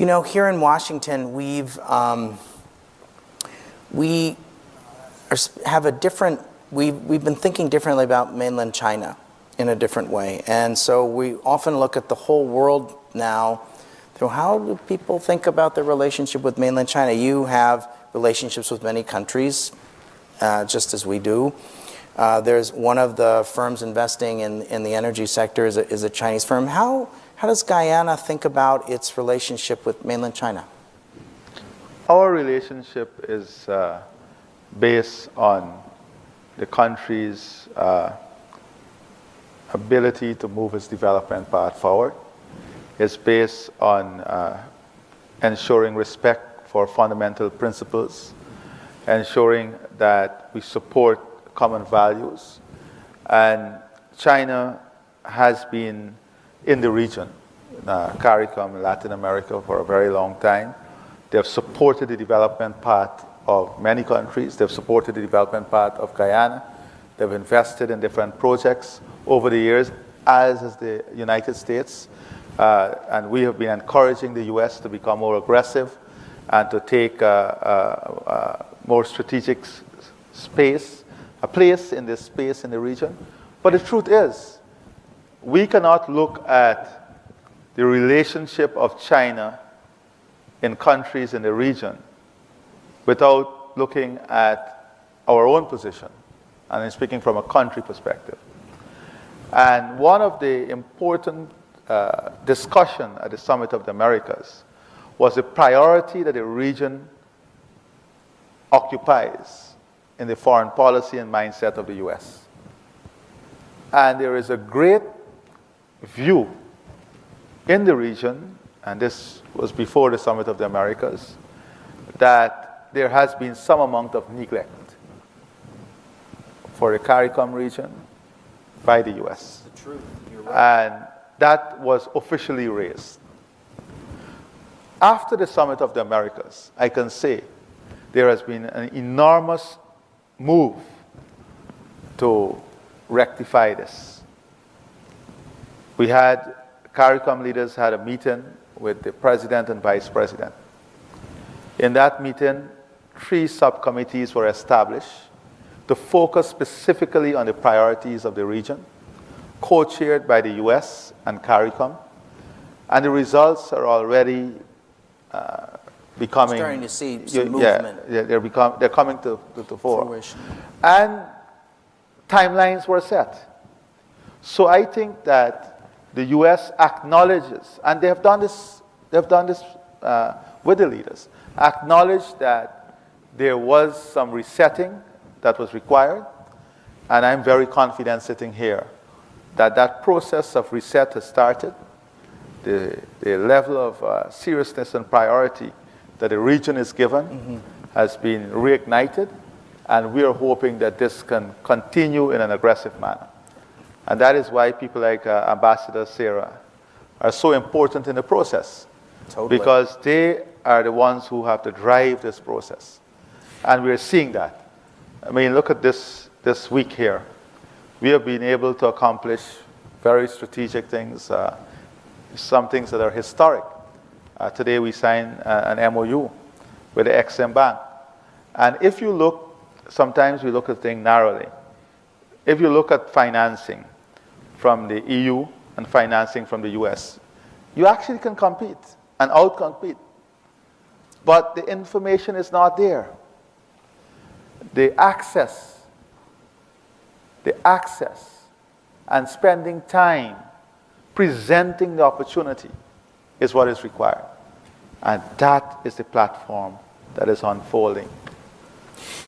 You know, here in Washington, we have a different, we've been thinking differently about mainland China in a different way. And so we often look at the whole world now through how do people think about their relationship with mainland China. You have relationships with many countries, just as we do. There's one of the firms investing in the energy sector is a Chinese firm. How does Guyana think about its relationship with mainland China? Our relationship is based on the country's ability to move its development path forward. It's based on ensuring respect for fundamental principles, ensuring that we support common values. And China has been in the region, CARICOM, Latin America, for a very long time. They have supported the development path of many countries. They've supported the development path of Guyana. They've invested in different projects over the years, as has the United States. And we have been encouraging the U.S. to become more aggressive and to take a more strategic space, a place in this space in the region. But the truth is, we cannot look at the relationship of China in countries in the region without looking at our own position, and I'm speaking from a country perspective. And one of the important discussion at the Summit of the Americas was the priority that the region occupies in the foreign policy and mindset of the U.S. And there is a great view in the region, and this was before the Summit of the Americas, that there has been some amount of neglect for the CARICOM region by the U.S. That's the truth. You're right. And that was officially raised. After the Summit of the Americas, I can say there has been an enormous move to rectify this. We had, CARICOM leaders had a meeting with the president and vice president. In that meeting, 3 subcommittees were established to focus specifically on the priorities of the region, co-chaired by the U.S. and CARICOM. And the results are already becoming... Starting to see some movement. Yeah, they're coming to fore. Fruition. And timelines were set. So I think that the U.S. acknowledges, and they have done this with the leaders, acknowledged that there was some resetting that was required, and I'm very confident sitting here that that process of reset has started. The level of seriousness and priority that the region is given has been reignited, and we are hoping that this can continue in an aggressive manner. And that is why people like Ambassador Sarah are so important in the process. Totally. Because they are the ones who have to drive this process. And we're seeing that. I mean, look at this week here. We have been able to accomplish very strategic things, some things that are historic. Today we signed an MOU with the Exim Bank. And if you look, sometimes we look at things narrowly. If you look at financing from the EU and financing from the US, you actually can compete and out-compete. But the information is not there. The access and spending time presenting the opportunity is what is required. And that is the platform that is unfolding